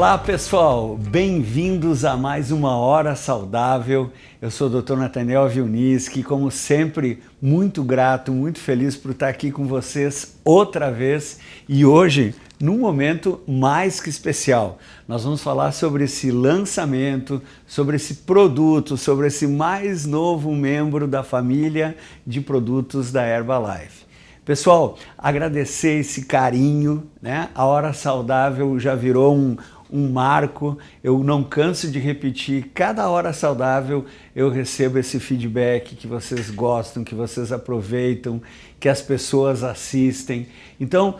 Olá pessoal, bem-vindos a mais uma Hora Saudável. Eu sou o Dr. Nathaniel Vilniski, como sempre, muito grato, muito feliz por estar aqui com vocês outra vez e hoje, num momento mais que especial. Nós vamos falar sobre esse lançamento, sobre esse produto, sobre esse mais novo membro da família de produtos da Herbalife. Pessoal, agradecer esse carinho, né? A Hora Saudável já virou um marco, eu não canso de repetir, cada Hora Saudável eu recebo esse feedback que vocês gostam, que vocês aproveitam, que as pessoas assistem. Então,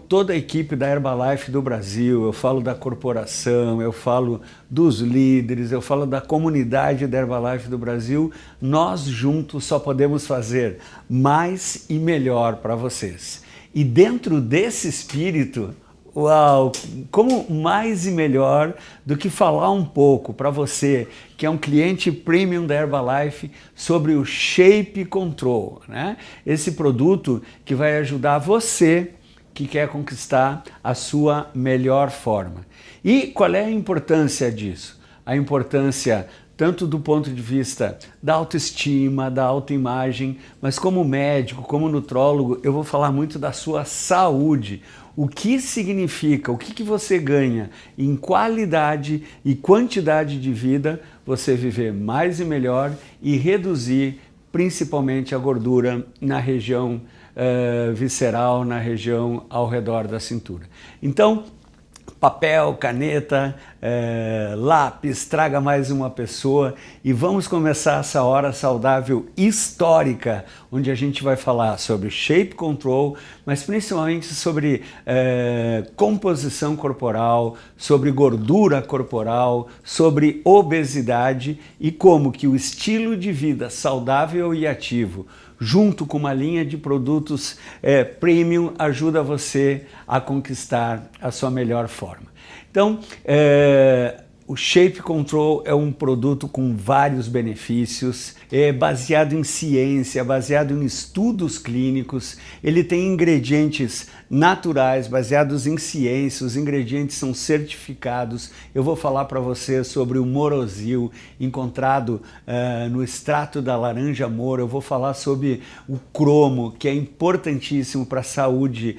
toda a equipe da Herbalife do Brasil, eu falo da corporação, eu falo dos líderes, eu falo da comunidade da Herbalife do Brasil, nós juntos só podemos fazer mais e melhor para vocês. E dentro desse espírito, uau, como mais e melhor do que falar um pouco para você que é um cliente premium da Herbalife sobre o Shape Control, né? Esse produto que vai ajudar você que quer conquistar a sua melhor forma. E qual é a importância disso? A importância tanto do ponto de vista da autoestima, da autoimagem, mas como médico, como nutrólogo, eu vou falar muito da sua saúde. O que significa, o que você ganha em qualidade e quantidade de vida, você viver mais e melhor e reduzir principalmente a gordura na região visceral, na região ao redor da cintura. Então, papel, caneta, lápis, traga mais uma pessoa e vamos começar essa Hora Saudável histórica, onde a gente vai falar sobre Shape Control, mas principalmente sobre composição corporal, sobre gordura corporal, sobre obesidade e como que o estilo de vida saudável e ativo junto com uma linha de produtos premium, ajuda você a conquistar a sua melhor forma. Então, o Shape Control é um produto com vários benefícios, baseado em ciência, baseado em estudos clínicos, ele tem ingredientes naturais, baseados em ciência, os ingredientes são certificados. Eu vou falar para você sobre o Morosil, encontrado no extrato da laranja mora, eu vou falar sobre o cromo, que é importantíssimo para a saúde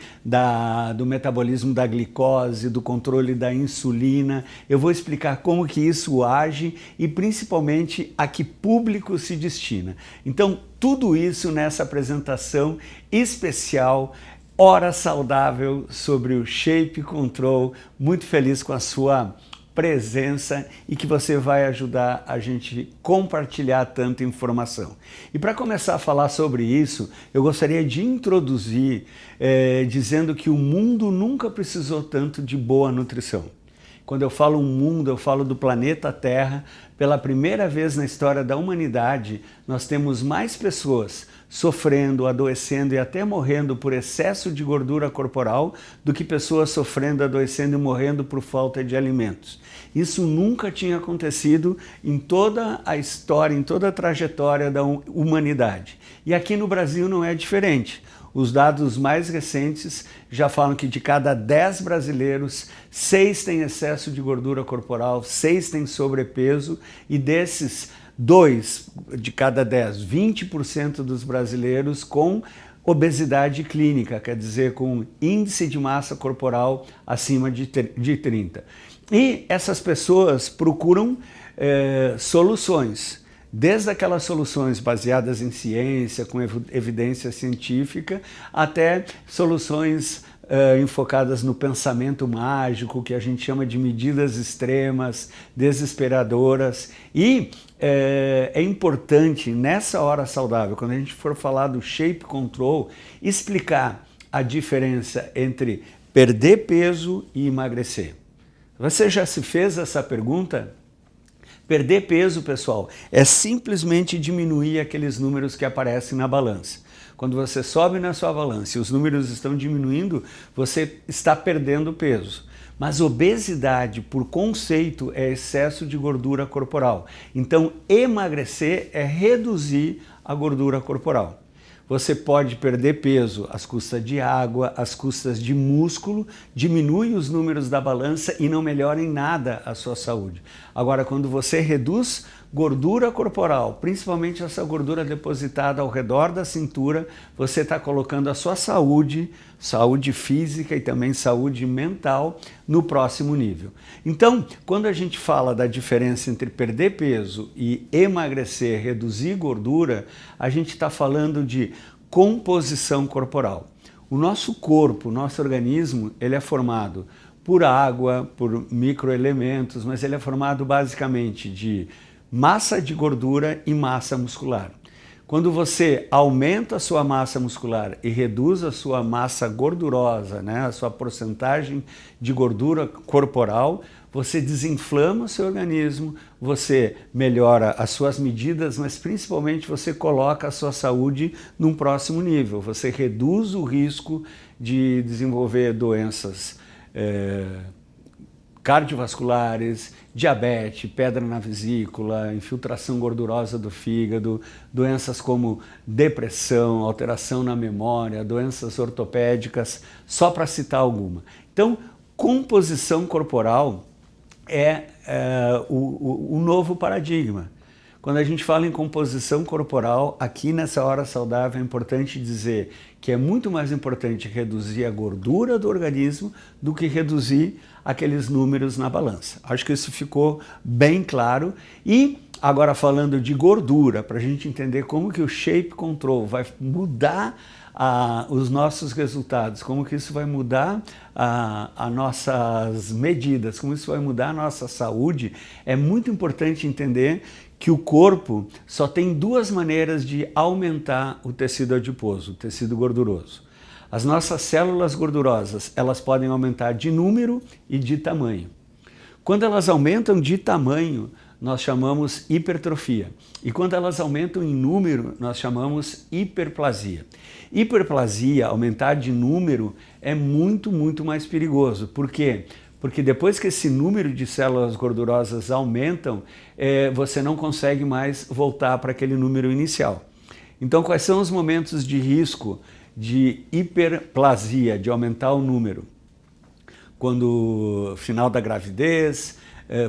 do metabolismo da glicose, do controle da insulina, eu vou explicar como que isso age e principalmente a que público se destina. Então, tudo isso nessa apresentação especial, Hora Saudável sobre o Shape Control. Muito feliz com a sua presença e que você vai ajudar a gente compartilhar tanta informação. E para começar a falar sobre isso, eu gostaria de introduzir dizendo que o mundo nunca precisou tanto de boa nutrição. Quando eu falo mundo, eu falo do planeta Terra. Pela primeira vez na história da humanidade, nós temos mais pessoas sofrendo, adoecendo e até morrendo por excesso de gordura corporal do que pessoas sofrendo, adoecendo e morrendo por falta de alimentos. Isso nunca tinha acontecido em toda a história, em toda a trajetória da humanidade. E aqui no Brasil não é diferente. Os dados mais recentes já falam que de cada 10 brasileiros, 6 têm excesso de gordura corporal, 6 têm sobrepeso e desses 2 de cada 10, 20% dos brasileiros com obesidade clínica, quer dizer, com índice de massa corporal acima de 30. E essas pessoas procuram soluções. Desde aquelas soluções baseadas em ciência, com evidência científica, até soluções enfocadas no pensamento mágico, que a gente chama de medidas extremas, desesperadoras. E é importante, nessa Hora Saudável, quando a gente for falar do Shape Control, explicar a diferença entre perder peso e emagrecer. Você já se fez essa pergunta? Perder peso, pessoal, é simplesmente diminuir aqueles números que aparecem na balança. Quando você sobe na sua balança e os números estão diminuindo, você está perdendo peso. Mas obesidade, por conceito, é excesso de gordura corporal. Então, emagrecer é reduzir a gordura corporal. você pode perder peso às custas de água, às custas de músculo, diminui os números da balança e não melhora em nada a sua saúde. Agora, quando você reduz gordura corporal, principalmente essa gordura depositada ao redor da cintura, você está colocando a sua saúde, saúde física e também saúde mental no próximo nível. Então, quando a gente fala da diferença entre perder peso e emagrecer, reduzir gordura, a gente está falando de composição corporal. O nosso corpo, o nosso organismo, ele é formado por água, por microelementos, mas ele é formado basicamente de massa de gordura e massa muscular. Quando você aumenta a sua massa muscular e reduz a sua massa gordurosa, né, a sua porcentagem de gordura corporal, você desinflama o seu organismo, você melhora as suas medidas, mas principalmente você coloca a sua saúde num próximo nível. Você reduz o risco de desenvolver doenças cardiovasculares, diabetes, pedra na vesícula, infiltração gordurosa do fígado, doenças como depressão, alteração na memória, doenças ortopédicas, só para citar alguma. Então, composição corporal é o novo paradigma. Quando a gente fala em composição corporal, aqui nessa Hora Saudável é importante dizer que é muito mais importante reduzir a gordura do organismo do que reduzir aqueles números na balança. Acho que isso ficou bem claro. E agora falando de gordura, para a gente entender como que o Shape Control vai mudar os nossos resultados, como que isso vai mudar as nossas medidas, como isso vai mudar a nossa saúde, é muito importante entender que o corpo só tem duas maneiras de aumentar o tecido adiposo, o tecido gorduroso. As nossas células gordurosas, elas podem aumentar de número e de tamanho. Quando elas aumentam de tamanho, nós chamamos hipertrofia. E quando elas aumentam em número, nós chamamos hiperplasia. Hiperplasia, aumentar de número, é muito mais perigoso. Por quê? Porque depois que esse número de células gordurosas aumentam, você não consegue mais voltar para aquele número inicial. Então, quais são os momentos de risco de hiperplasia, de aumentar o número? Quando final da gravidez,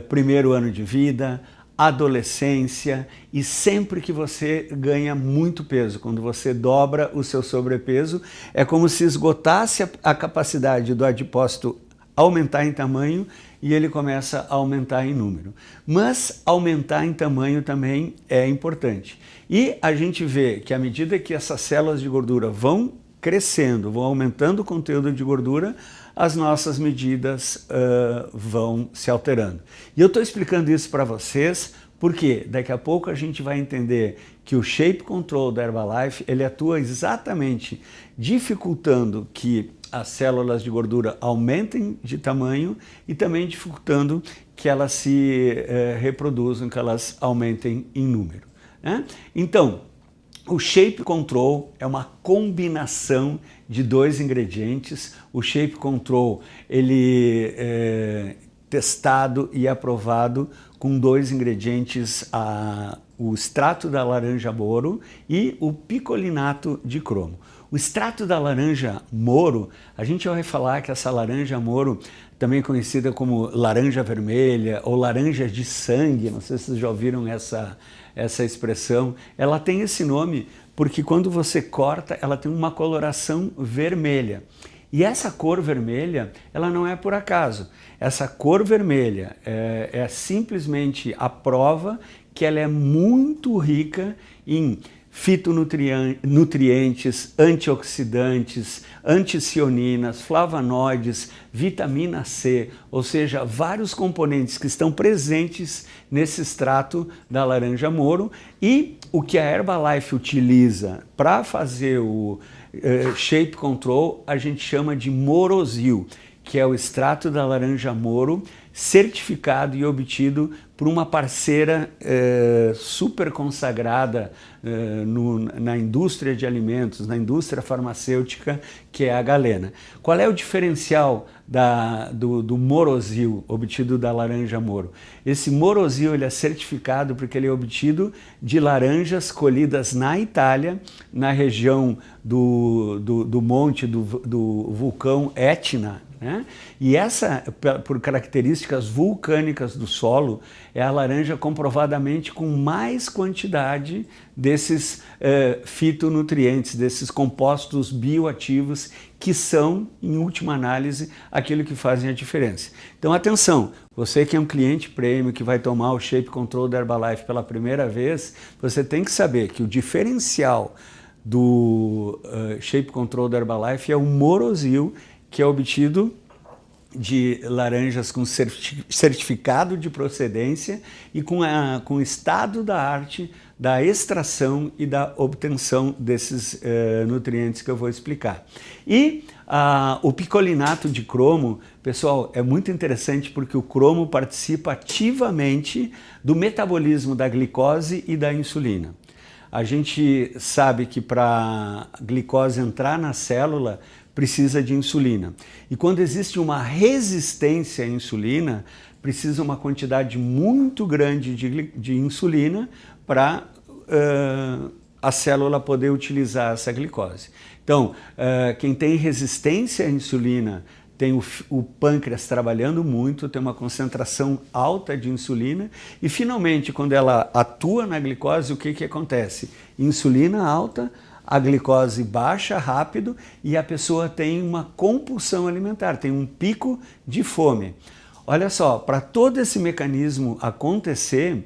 primeiro ano de vida, adolescência e sempre que você ganha muito peso, quando você dobra o seu sobrepeso, é como se esgotasse a capacidade do adipócito aumentar em tamanho e ele começa a aumentar em número. Mas aumentar em tamanho também é importante. E a gente vê que à medida que essas células de gordura vão crescendo, vão aumentando o conteúdo de gordura, as nossas medidas vão se alterando. E eu estou explicando isso para vocês porque daqui a pouco a gente vai entender que o Shape Control da Herbalife, ele atua exatamente dificultando que as células de gordura aumentem de tamanho e também dificultando que elas se reproduzam, que elas aumentem em número, né? Então, o Shape Control é uma combinação de dois ingredientes. O Shape Control, ele é testado e aprovado com dois ingredientes, o extrato da laranja moro e o picolinato de cromo. O extrato da laranja moro, a gente vai falar que essa laranja moro, também conhecida como laranja vermelha ou laranja de sangue, não sei se vocês já ouviram essa expressão, ela tem esse nome porque quando você corta, ela tem uma coloração vermelha. E essa cor vermelha, ela não é por acaso. Essa cor vermelha é simplesmente a prova que ela é muito rica em fitonutrientes, antioxidantes, anticianinas, flavonoides, vitamina C, ou seja, vários componentes que estão presentes nesse extrato da laranja moro. E o que a Herbalife utiliza para fazer o Shape Control, a gente chama de Morosil, que é o extrato da laranja moro certificado e obtido por uma parceira super consagrada na indústria de alimentos, na indústria farmacêutica, que é a Galena. Qual é o diferencial do Morosil, obtido da laranja Moro? Esse Morosil ele é certificado porque ele é obtido de laranjas colhidas na Itália, na região do monte do vulcão Etna, né? E essa, por características vulcânicas do solo, é a laranja comprovadamente com mais quantidade desses fitonutrientes, desses compostos bioativos, que são, em última análise, aquilo que fazem a diferença. Então, atenção, você que é um cliente premium, que vai tomar o Shape Control da Herbalife pela primeira vez, você tem que saber que o diferencial do Shape Control da Herbalife é o Morosil, que é obtido de laranjas com certificado de procedência e com o estado da arte da extração e da obtenção desses nutrientes que eu vou explicar. E o picolinato de cromo, pessoal, é muito interessante porque o cromo participa ativamente do metabolismo da glicose e da insulina. A gente sabe que para a glicose entrar na célula, precisa de insulina. E quando existe uma resistência à insulina, precisa uma quantidade muito grande de insulina para a célula poder utilizar essa glicose. Então, quem tem resistência à insulina tem o pâncreas trabalhando muito, tem uma concentração alta de insulina e, finalmente, quando ela atua na glicose, o que acontece? Insulina alta, a glicose baixa rápido e a pessoa tem uma compulsão alimentar, tem um pico de fome. Olha só, para todo esse mecanismo acontecer,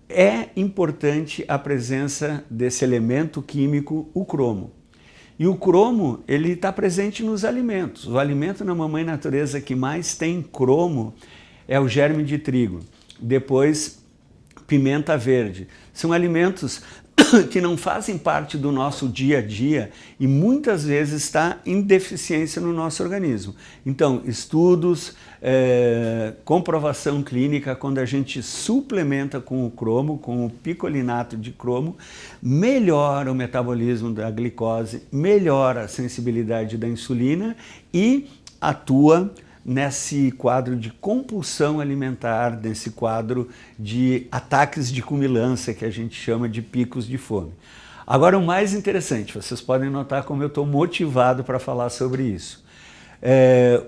é importante a presença desse elemento químico, o cromo. E o cromo, ele está presente nos alimentos. O alimento na mamãe natureza que mais tem cromo é o germe de trigo. Depois, pimenta verde. São alimentos que não fazem parte do nosso dia a dia e muitas vezes está em deficiência no nosso organismo. Então, estudos, comprovação clínica, quando a gente suplementa com o cromo, com o picolinato de cromo, melhora o metabolismo da glicose, melhora a sensibilidade da insulina e atua nesse quadro de compulsão alimentar, nesse quadro de ataques de cumilança, que a gente chama de picos de fome. Agora, o mais interessante, vocês podem notar como eu estou motivado para falar sobre isso.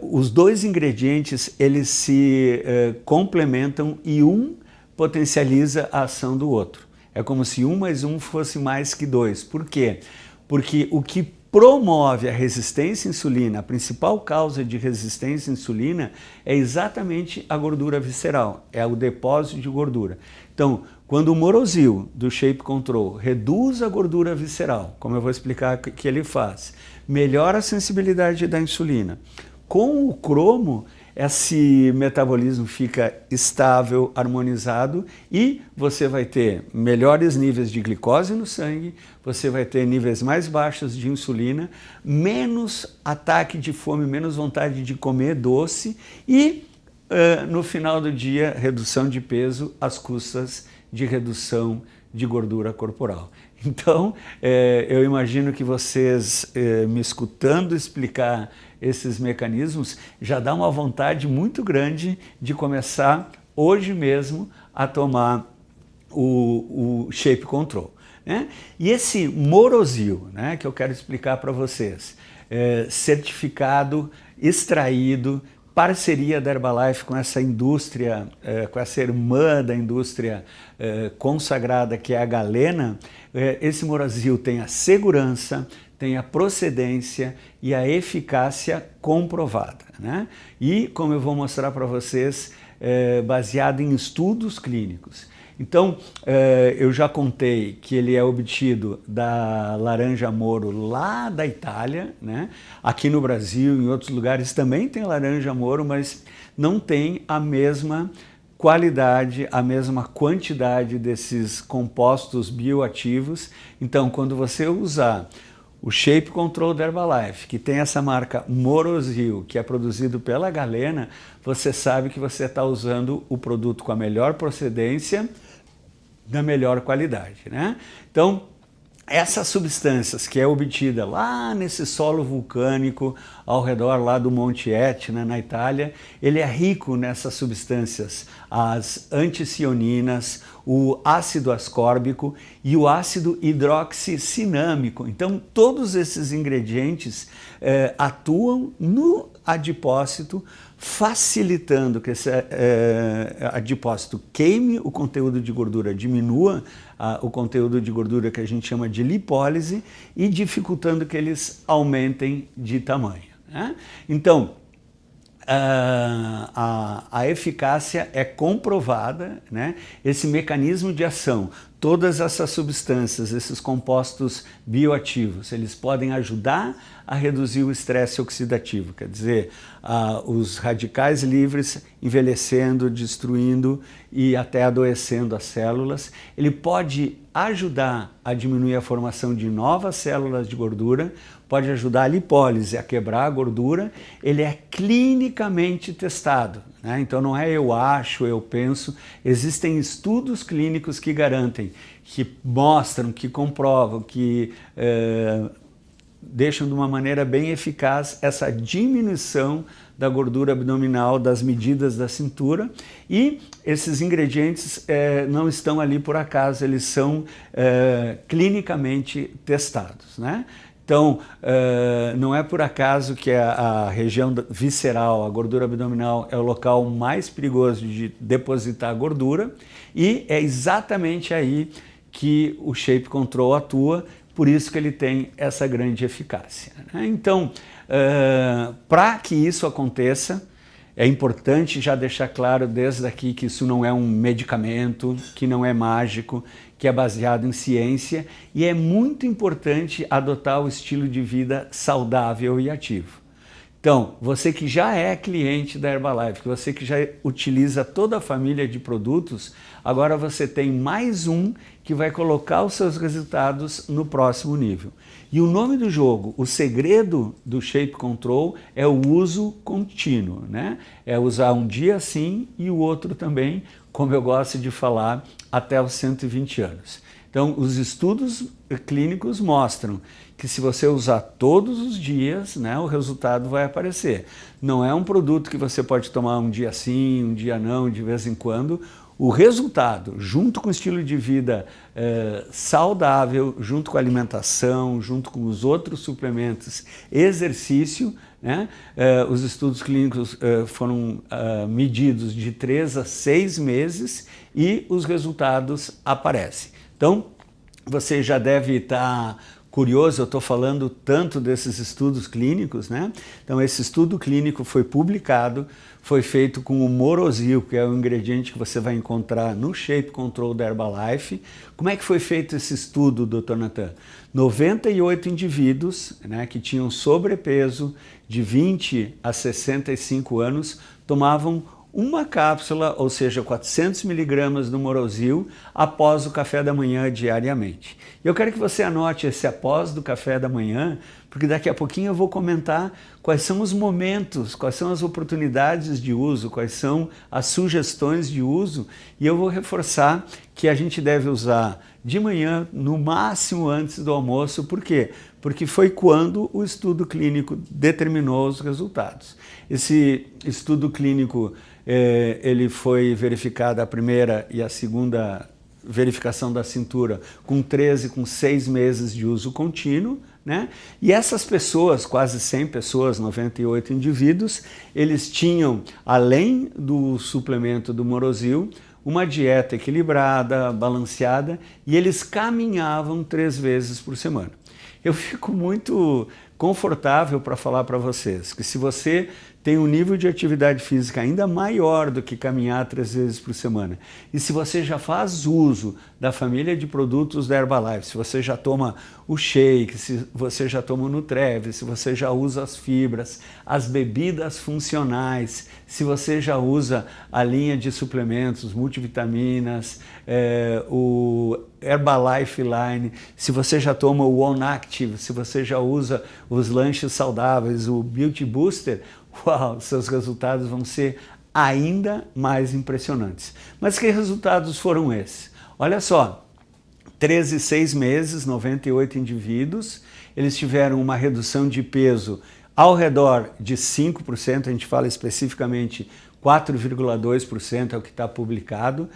Os dois ingredientes, eles se complementam e um potencializa a ação do outro. É como se 1 mais 1 fosse mais que 2. Por quê? Porque o que promove a resistência à insulina, a principal causa de resistência à insulina é exatamente a gordura visceral, é o depósito de gordura. Então, quando o Morosil do Shape Control reduz a gordura visceral, como eu vou explicar que ele faz, melhora a sensibilidade da insulina. Com o cromo, esse metabolismo fica estável, harmonizado e você vai ter melhores níveis de glicose no sangue, você vai ter níveis mais baixos de insulina, menos ataque de fome, menos vontade de comer doce e, no final do dia, redução de peso às custas de redução de gordura corporal. Então, eu imagino que vocês, me escutando explicar esses mecanismos, já dá uma vontade muito grande de começar hoje mesmo a tomar o Shape Control, né? E esse Morosil, né, que eu quero explicar para vocês, certificado, extraído, parceria da Herbalife com essa indústria, com essa irmã da indústria consagrada que é a Galena, esse Morosil tem a segurança, tem a procedência e a eficácia comprovada, né? E, como eu vou mostrar para vocês, baseado em estudos clínicos. Então, eu já contei que ele é obtido da laranja Moro lá da Itália, né? Aqui no Brasil, em outros lugares também tem laranja Moro, mas não tem a mesma qualidade, a mesma quantidade desses compostos bioativos. Então, quando você usar o Shape Control da Herbalife, que tem essa marca Morozil, que é produzido pela Galena, você sabe que você está usando o produto com a melhor procedência, da melhor qualidade, né? Então, essas substâncias que é obtida lá nesse solo vulcânico ao redor lá do Monte Etna, na Itália, ele é rico nessas substâncias, as anticianinas, o ácido ascórbico e o ácido hidroxicinâmico. Então, todos esses ingredientes atuam no adipócito, facilitando que esse adipócito queime o conteúdo de gordura, diminua o conteúdo de gordura que a gente chama de lipólise e dificultando que eles aumentem de tamanho, né? Então, a eficácia é comprovada, né? Esse mecanismo de ação, todas essas substâncias, esses compostos bioativos, eles podem ajudar a reduzir o estresse oxidativo, quer dizer, os radicais livres envelhecendo, destruindo e até adoecendo as células. Ele pode ajudar a diminuir a formação de novas células de gordura, pode ajudar a lipólise, a quebrar a gordura. Ele é clinicamente testado, né? Então não é eu acho, eu penso, existem estudos clínicos que garantem, que mostram, que comprovam, que deixam de uma maneira bem eficaz essa diminuição da gordura abdominal, das medidas da cintura, e esses ingredientes não estão ali por acaso, eles são clinicamente testados, né? Então, não é por acaso que a região visceral, a gordura abdominal, é o local mais perigoso de depositar gordura, e é exatamente aí que o Shape Control atua, por isso que ele tem essa grande eficácia, né? Então, para que isso aconteça, é importante já deixar claro desde aqui que isso não é um medicamento, que não é mágico, que é baseado em ciência, e é muito importante adotar o estilo de vida saudável e ativo. Então, você que já é cliente da Herbalife, você que já utiliza toda a família de produtos, agora você tem mais um que vai colocar os seus resultados no próximo nível. E o nome do jogo, o segredo do Shape Control é o uso contínuo, né? É usar um dia sim e o outro também, como eu gosto de falar, até os 120 anos. Então, os estudos clínicos mostram que se você usar todos os dias, né, o resultado vai aparecer. Não é um produto que você pode tomar um dia sim, um dia não, de vez em quando. O resultado, junto com o estilo de vida saudável, junto com a alimentação, junto com os outros suplementos, exercício, né, os estudos clínicos foram medidos de 3 a 6 meses e os resultados aparecem. Então, você já deve estar curioso, eu estou falando tanto desses estudos clínicos, né? Então, esse estudo clínico foi publicado, foi feito com o Morozil, que é o ingrediente que você vai encontrar no Shape Control da Herbalife. Como é que foi feito esse estudo, Dr. Natan? 98 indivíduos, né, que tinham sobrepeso de 20 a 65 anos tomavam uma cápsula, ou seja, 400 miligramas do Morozil, após o café da manhã diariamente. Eu quero que você anote esse após do café da manhã, porque daqui a pouquinho eu vou comentar quais são os momentos, quais são as oportunidades de uso, quais são as sugestões de uso, e eu vou reforçar que a gente deve usar de manhã, no máximo antes do almoço. Por quê? Porque foi quando o estudo clínico determinou os resultados. Esse estudo clínico ele foi verificado a primeira e a segunda verificação da cintura com 13, com 6 meses de uso contínuo, né? E essas pessoas, quase 100 pessoas, 98 indivíduos, eles tinham, além do suplemento do Morozil, uma dieta equilibrada, balanceada, e eles caminhavam 3 vezes por semana. Eu fico muito confortável para falar para vocês que se você tem um nível de atividade física ainda maior do que caminhar 3 vezes por semana, e se você já faz uso da família de produtos da Herbalife, se você já toma o shake, se você já toma o Nutreve, se você já usa as fibras, as bebidas funcionais, se você já usa a linha de suplementos, multivitaminas, o Herbalife Line, se você já toma o One Active, se você já usa os lanches saudáveis, o Beauty Booster, uau, seus resultados vão ser ainda mais impressionantes. Mas que resultados foram esses? Olha só, 13 e 6 meses, 98 indivíduos, eles tiveram uma redução de peso ao redor de 5%, a gente fala especificamente 4,2% é o que está publicado,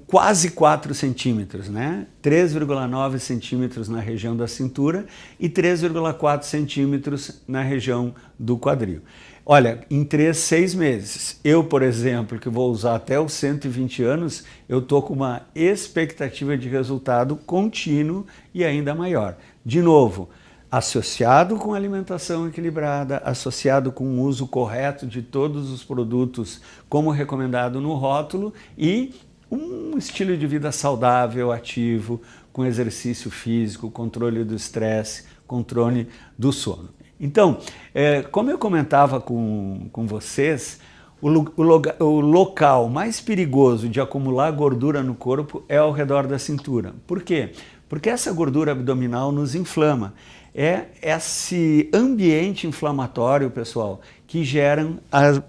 quase 4 centímetros, né? 3,9 centímetros na região da cintura e 3,4 centímetros na região do quadril. Olha, em 6 meses, eu, por exemplo, que vou usar até os 120 anos, eu estou com uma expectativa de resultado contínuo e ainda maior. De novo, associado com alimentação equilibrada, associado com o uso correto de todos os produtos como recomendado no rótulo e um estilo de vida saudável, ativo, com exercício físico, controle do estresse, controle do sono. Então, como eu comentava com vocês, o local mais perigoso de acumular gordura no corpo é ao redor da cintura. Por quê? Porque essa gordura abdominal nos inflama. É esse ambiente inflamatório, pessoal, que geram as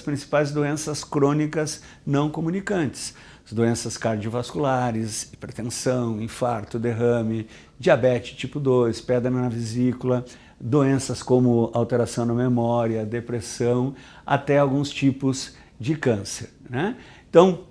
principais doenças crônicas não comunicantes. As doenças cardiovasculares, hipertensão, infarto, derrame, diabetes tipo 2, pedra na vesícula, doenças como alteração na memória, depressão, até alguns tipos de câncer, né? Então,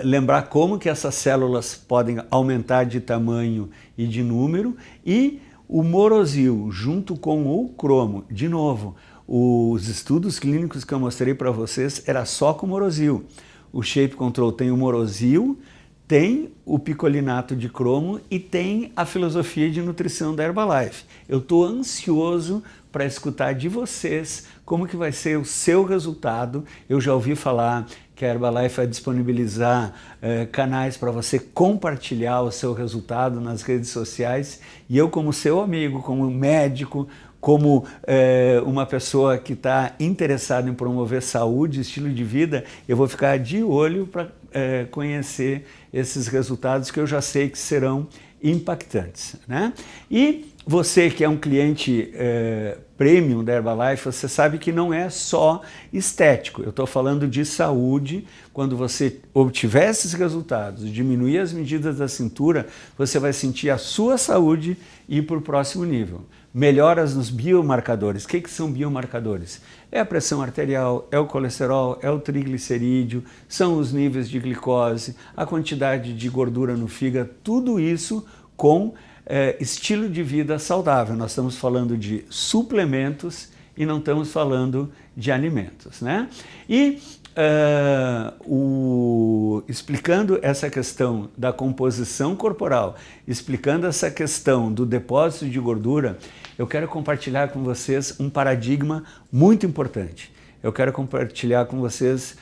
lembrar como que essas células podem aumentar de tamanho e de número, e o Morosil junto com o cromo, de novo, os estudos clínicos que eu mostrei para vocês era só com Morosil. O Shape Control tem o Morosil, tem o picolinato de cromo e tem a filosofia de nutrição da Herbalife. Eu estou ansioso para escutar de vocês como que vai ser o seu resultado. Eu já ouvi falar que a Herbalife vai disponibilizar canais para você compartilhar o seu resultado nas redes sociais, e eu, como seu amigo, como médico, como uma pessoa que está interessada em promover saúde, estilo de vida, eu vou ficar de olho para conhecer esses resultados que eu já sei que serão impactantes, né? E você que é um cliente premium da Herbalife, você sabe que não é só estético. Eu estou falando de saúde. Quando você obtiver esses resultados, diminuir as medidas da cintura, você vai sentir a sua saúde ir para o próximo nível. Melhoras nos biomarcadores. O que são biomarcadores? É a pressão arterial, é o colesterol, é o triglicerídeo, são os níveis de glicose, a quantidade de gordura no fígado, tudo isso com estilo de vida saudável. Nós estamos falando de suplementos e não estamos falando de alimentos, né? E explicando essa questão da composição corporal, explicando essa questão do depósito de gordura, eu quero compartilhar com vocês um paradigma muito importante. Eu quero compartilhar com vocês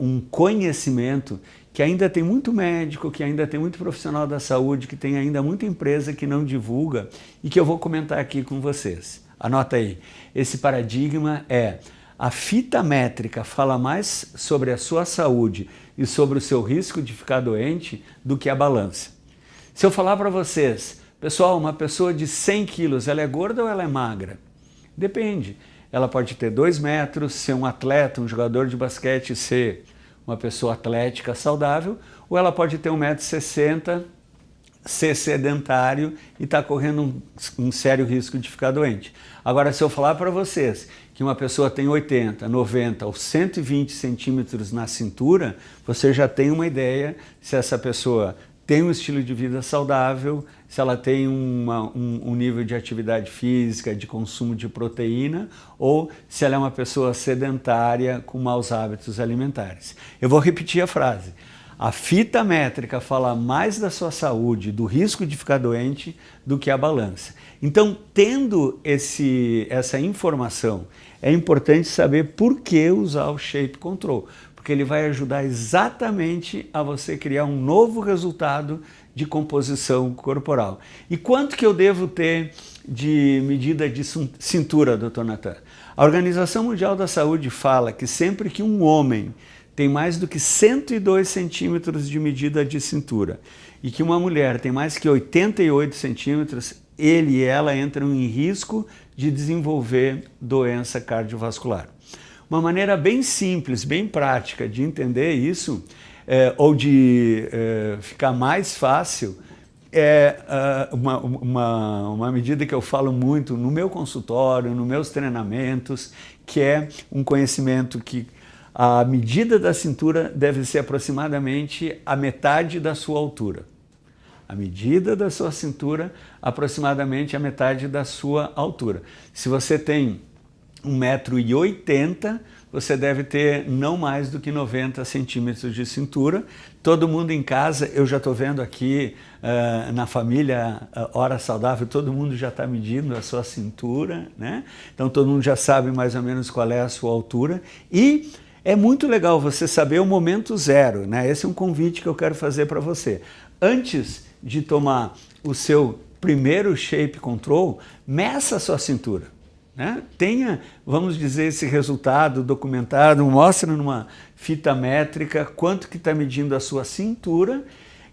um conhecimento que ainda tem muito médico, que ainda tem muito profissional da saúde, que tem ainda muita empresa que não divulga e que eu vou comentar aqui com vocês. Anota aí. Esse paradigma é: a fita métrica fala mais sobre a sua saúde e sobre o seu risco de ficar doente do que a balança. Se eu falar para vocês, pessoal, uma pessoa de 100 quilos, ela é gorda ou ela é magra? Depende. Ela pode ter 2 metros, ser um atleta, um jogador de basquete, ser uma pessoa atlética saudável, ou ela pode ter 1,60 m, ser sedentário e estar correndo um sério risco de ficar doente. Agora, se eu falar para vocês que uma pessoa tem 80, 90 ou 120 centímetros na cintura, você já tem uma ideia se essa pessoa tem um estilo de vida saudável, se ela tem um nível de atividade física, de consumo de proteína, ou se ela é uma pessoa sedentária com maus hábitos alimentares. Eu vou repetir a frase. A fita métrica fala mais da sua saúde, do risco de ficar doente, do que a balança. Então, tendo essa informação, é importante saber por que usar o Shape Control, porque ele vai ajudar exatamente a você criar um novo resultado de composição corporal. E quanto que eu devo ter de medida de cintura, Dr. Natan? A Organização Mundial da Saúde fala que sempre que um homem tem mais do que 102 centímetros de medida de cintura e que uma mulher tem mais que 88 centímetros, ele e ela entram em risco de desenvolver doença cardiovascular. Uma maneira bem simples, bem prática de entender isso, ou de ficar mais fácil, é uma medida que eu falo muito no meu consultório, nos meus treinamentos, que é um conhecimento que a medida da cintura deve ser aproximadamente a metade da sua altura. A medida da sua cintura, aproximadamente a metade da sua altura. Se você tem 1,80 m, você deve ter não mais do que 90 centímetros de cintura. Todo mundo em casa, eu já estou vendo aqui na família Hora Saudável, todo mundo já está medindo a sua cintura, né? Então todo mundo já sabe mais ou menos qual é a sua altura. E é muito legal você saber o momento zero, né? Esse é um convite que eu quero fazer para você. Antes de tomar o seu primeiro Shape Control, meça a sua cintura, né? Tenha, vamos dizer, esse resultado documentado, mostra numa fita métrica quanto que está medindo a sua cintura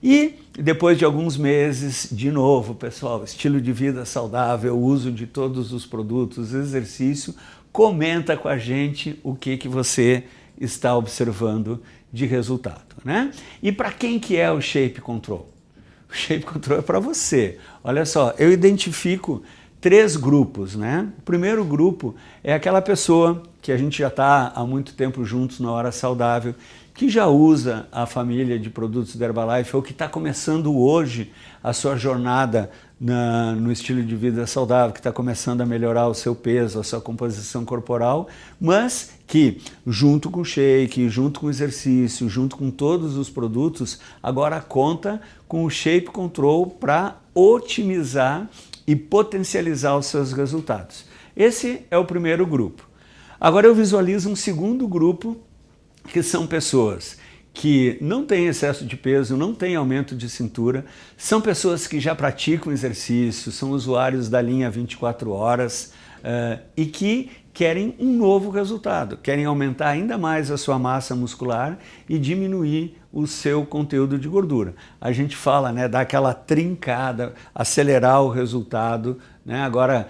e depois de alguns meses, de novo, pessoal, estilo de vida saudável, uso de todos os produtos, exercício, comenta com a gente o que você está observando de resultado, né? E para quem que é o Shape Control? O Shape Control é para você. Olha só, eu identifico 3 grupos, né? O primeiro grupo é aquela pessoa que a gente já está há muito tempo juntos na Hora Saudável, que já usa a família de produtos da Herbalife ou que está começando hoje a sua jornada no estilo de vida saudável, que está começando a melhorar o seu peso, a sua composição corporal, mas que junto com o shake, junto com o exercício, junto com todos os produtos, agora conta com o Shape Control para otimizar e potencializar os seus resultados. Esse é o primeiro grupo. Agora eu visualizo um segundo grupo, que são pessoas que não têm excesso de peso, não têm aumento de cintura, são pessoas que já praticam exercício, são usuários da linha 24 horas e que querem um novo resultado, querem aumentar ainda mais a sua massa muscular e diminuir o seu conteúdo de gordura. A gente fala, né, dar aquela trincada, acelerar o resultado, né? Agora,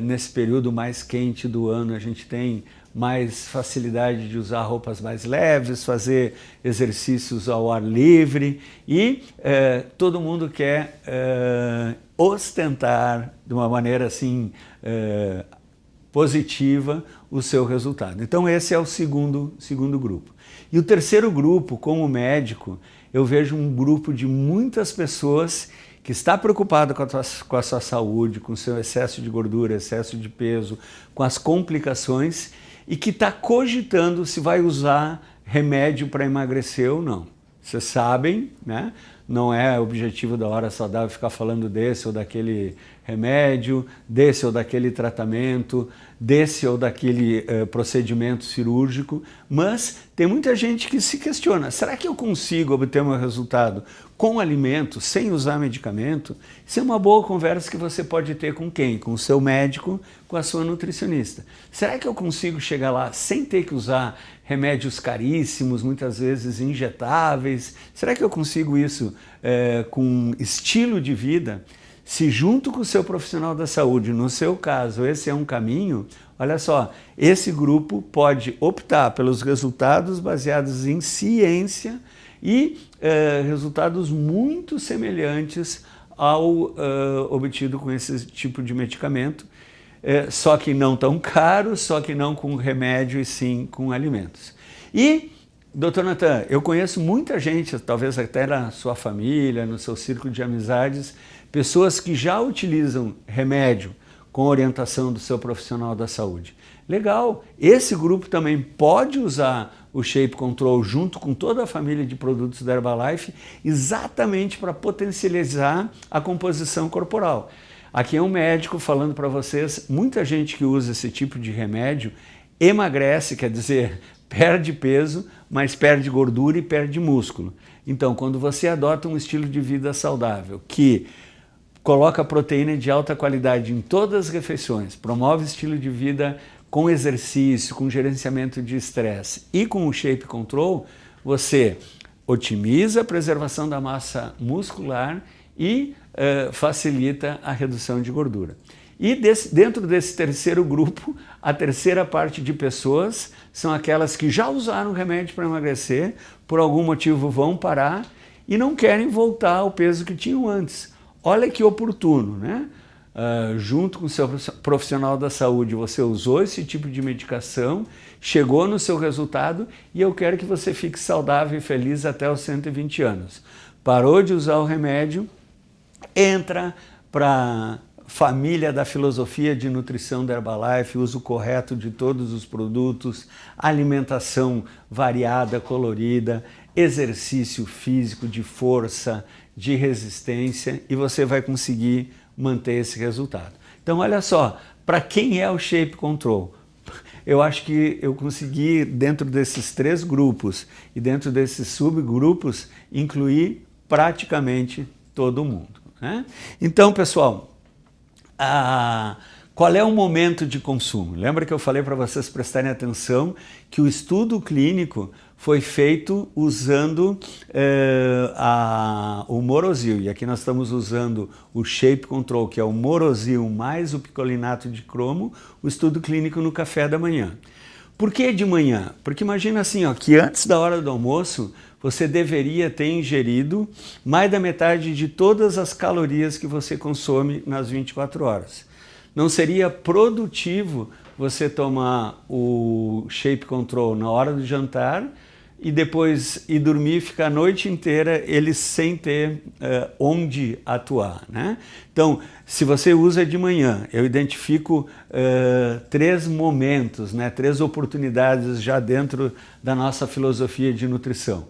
nesse período mais quente do ano, a gente tem mais facilidade de usar roupas mais leves, fazer exercícios ao ar livre e todo mundo quer ostentar de uma maneira assim positiva o seu resultado. Então esse é o segundo grupo. E o terceiro grupo, como médico, eu vejo um grupo de muitas pessoas que está preocupado com a sua saúde, com o seu excesso de gordura, excesso de peso, com as complicações e que está cogitando se vai usar remédio para emagrecer ou não. Vocês sabem, né? Não é objetivo da Hora Saudável ficar falando desse ou daquele remédio, desse ou daquele tratamento, desse ou daquele procedimento cirúrgico, mas tem muita gente que se questiona, será que eu consigo obter meu resultado com alimento, sem usar medicamento? Isso é uma boa conversa que você pode ter com quem? Com o seu médico, com a sua nutricionista. Será que eu consigo chegar lá sem ter que usar remédios caríssimos, muitas vezes injetáveis? Será que eu consigo isso com estilo de vida? Se junto com o seu profissional da saúde, no seu caso, esse é um caminho, olha só, esse grupo pode optar pelos resultados baseados em ciência e resultados muito semelhantes ao obtido com esse tipo de medicamento, só que não tão caro, só que não com remédio e sim com alimentos. E, Dr. Nathan, eu conheço muita gente, talvez até na sua família, no seu círculo de amizades, pessoas que já utilizam remédio com orientação do seu profissional da saúde. Legal, esse grupo também pode usar o Shape Control junto com toda a família de produtos da Herbalife exatamente para potencializar a composição corporal. Aqui é um médico falando para vocês, muita gente que usa esse tipo de remédio emagrece, quer dizer, perde peso, mas perde gordura e perde músculo. Então, quando você adota um estilo de vida saudável que coloca proteína de alta qualidade em todas as refeições, promove estilo de vida com exercício, com gerenciamento de estresse e com o Shape Control, você otimiza a preservação da massa muscular e facilita a redução de gordura. E dentro desse terceiro grupo, a terceira parte de pessoas são aquelas que já usaram remédio para emagrecer, por algum motivo vão parar e não querem voltar ao peso que tinham antes. Olha que oportuno, né? Junto com o seu profissional da saúde, você usou esse tipo de medicação, chegou no seu resultado e eu quero que você fique saudável e feliz até os 120 anos. Parou de usar o remédio, entra para família da filosofia de nutrição da Herbalife, uso correto de todos os produtos, alimentação variada, colorida, exercício físico de força, de resistência e você vai conseguir manter esse resultado. Então olha só, para quem é o Shape Control? Eu acho que eu consegui, dentro desses três grupos e dentro desses subgrupos, incluir praticamente todo mundo, né? Então, pessoal, qual é o momento de consumo? Lembra que eu falei para vocês prestarem atenção que o estudo clínico foi feito usando o Morosil. E aqui nós estamos usando o Shape Control, que é o Morosil mais o picolinato de cromo, o estudo clínico no café da manhã. Por que de manhã? Porque imagina assim, ó, que antes da hora do almoço, você deveria ter ingerido mais da metade de todas as calorias que você consome nas 24 horas. Não seria produtivo você tomar o Shape Control na hora do jantar e depois ir dormir e ficar a noite inteira ele sem ter onde atuar, né? Então, se você usa de manhã, eu identifico três momentos, né? Três oportunidades já dentro da nossa filosofia de nutrição.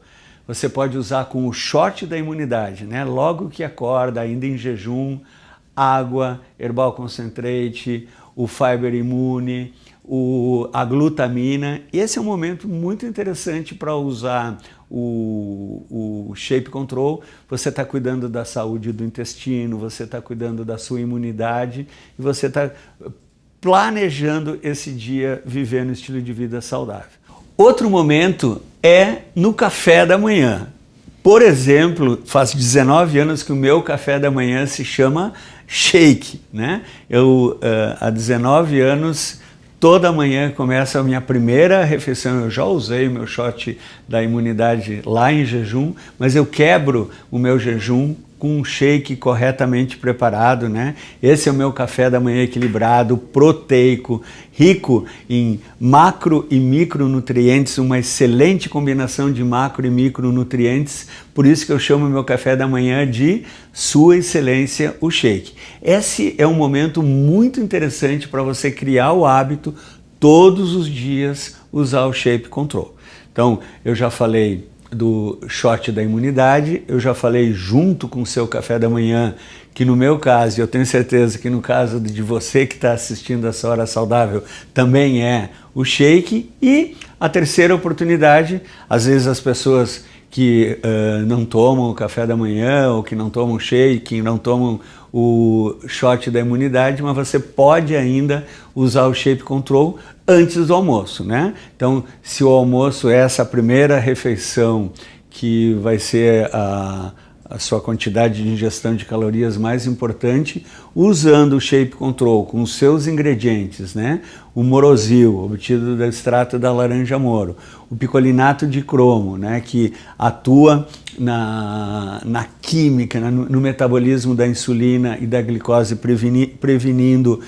Você pode usar com o shot da imunidade, né? Logo que acorda, ainda em jejum, água, Herbal Concentrate, o Fiber Imune, a glutamina. Esse é um momento muito interessante para usar o Shape Control. Você está cuidando da saúde do intestino, você está cuidando da sua imunidade e você está planejando esse dia vivendo um estilo de vida saudável. Outro momento é no café da manhã. Por exemplo, faz 19 anos que o meu café da manhã se chama Shake, né? Há 19 anos, toda manhã começa a minha primeira refeição. Eu já usei o meu shot da imunidade lá em jejum, mas eu quebro o meu jejum com um shake corretamente preparado, né? Esse é o meu café da manhã equilibrado, proteico, rico em macro e micronutrientes, uma excelente combinação de macro e micronutrientes, por isso que eu chamo meu café da manhã de Sua Excelência, o Shake. Esse é um momento muito interessante para você criar o hábito, todos os dias, usar o Shape Control. Então, eu já falei do shot da imunidade, eu já falei junto com o seu café da manhã, que no meu caso, e eu tenho certeza que no caso de você que está assistindo essa Hora Saudável, também é o shake. E a terceira oportunidade, às vezes as pessoas que não tomam o café da manhã, ou que não tomam shake, que não tomam o shot da imunidade, mas você pode ainda usar o Shape Control antes do almoço, né? Então, se o almoço é essa primeira refeição que vai ser a sua quantidade de ingestão de calorias mais importante, usando o Shape Control com os seus ingredientes, né? O Morosil, obtido do extrato da laranja moro, o picolinato de cromo, né? Que atua na química, no metabolismo da insulina e da glicose, prevenindo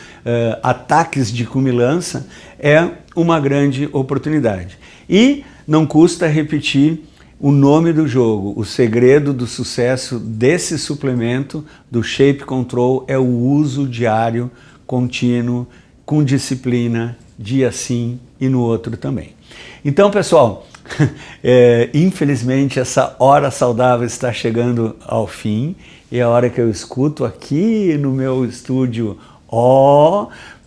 ataques de cumilança, é uma grande oportunidade. E não custa repetir o nome do jogo, o segredo do sucesso desse suplemento, do Shape Control, é o uso diário, contínuo, com disciplina, dia sim e no outro também. Então, pessoal, infelizmente essa Hora Saudável está chegando ao fim e é a hora que eu escuto aqui no meu estúdio,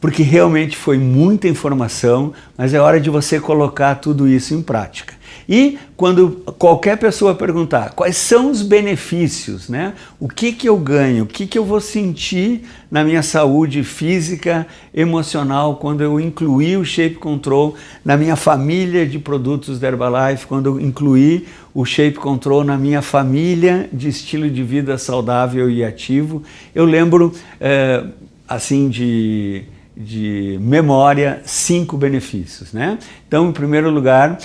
porque realmente foi muita informação, mas é hora de você colocar tudo isso em prática. E quando qualquer pessoa perguntar quais são os benefícios, né? O que eu ganho, o que eu vou sentir na minha saúde física, emocional, quando eu incluir o Shape Control na minha família de produtos da Herbalife, quando eu incluir o Shape Control na minha família de estilo de vida saudável e ativo, eu lembro assim de memória 5 benefícios, né? Então, em primeiro lugar,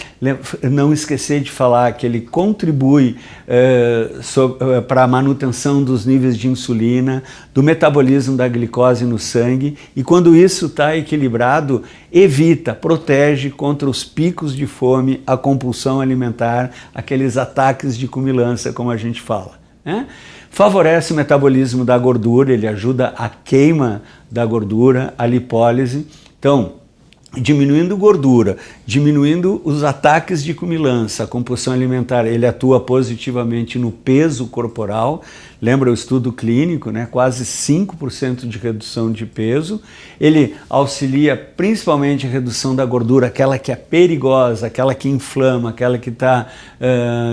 não esquecer de falar que ele contribui para a manutenção dos níveis de insulina, do metabolismo da glicose no sangue, e quando isso está equilibrado, evita, protege contra os picos de fome, a compulsão alimentar, aqueles ataques de cumilança, como a gente fala, né? Favorece o metabolismo da gordura, ele ajuda a queima da gordura, a lipólise. Então, diminuindo gordura, diminuindo os ataques de cumilança, a compulsão alimentar, ele atua positivamente no peso corporal. Lembra o estudo clínico, né? Quase 5% de redução de peso. Ele auxilia principalmente a redução da gordura, aquela que é perigosa, aquela que inflama, aquela que está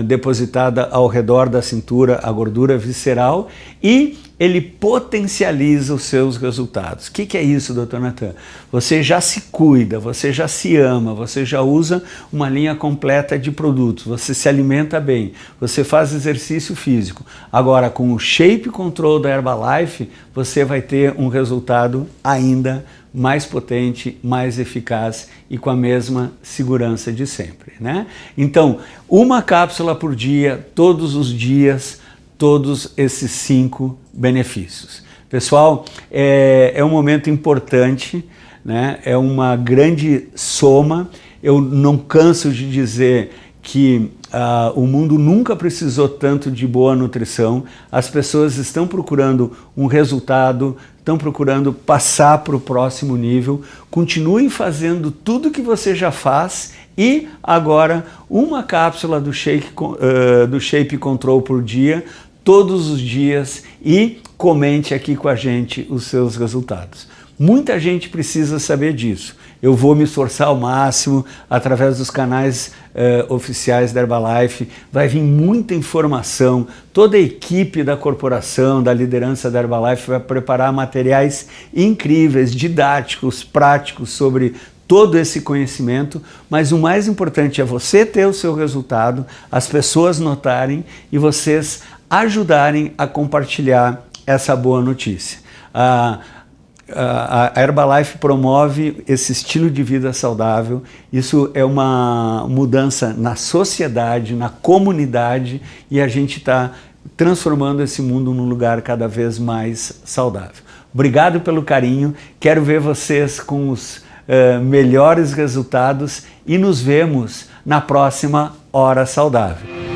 depositada ao redor da cintura, a gordura visceral, e ele potencializa os seus resultados. O que é isso, Dr. Natan? Você já se cuida, você já se ama, você já usa uma linha completa de produtos, você se alimenta bem, você faz exercício físico. Agora, com o Shape Control da Herbalife, você vai ter um resultado ainda mais potente, mais eficaz e com a mesma segurança de sempre, né? Então, uma cápsula por dia, todos os dias, todos esses 5 benefícios. Pessoal, é um momento importante, né? É uma grande soma. Eu não canso de dizer que o mundo nunca precisou tanto de boa nutrição. As pessoas estão procurando um resultado, estão procurando passar para o próximo nível. Continue fazendo tudo que você já faz e agora uma cápsula do Shape Control por dia, todos os dias, e comente aqui com a gente os seus resultados. Muita gente precisa saber disso. Eu vou me esforçar ao máximo através dos canais oficiais da Herbalife. Vai vir muita informação. Toda a equipe da corporação, da liderança da Herbalife vai preparar materiais incríveis, didáticos, práticos sobre todo esse conhecimento, mas o mais importante é você ter o seu resultado, as pessoas notarem e vocês ajudarem a compartilhar essa boa notícia. A Herbalife promove esse estilo de vida saudável. Isso é uma mudança na sociedade, na comunidade, e a gente está transformando esse mundo num lugar cada vez mais saudável. Obrigado pelo carinho, quero ver vocês com os melhores resultados e nos vemos na próxima Hora Saudável.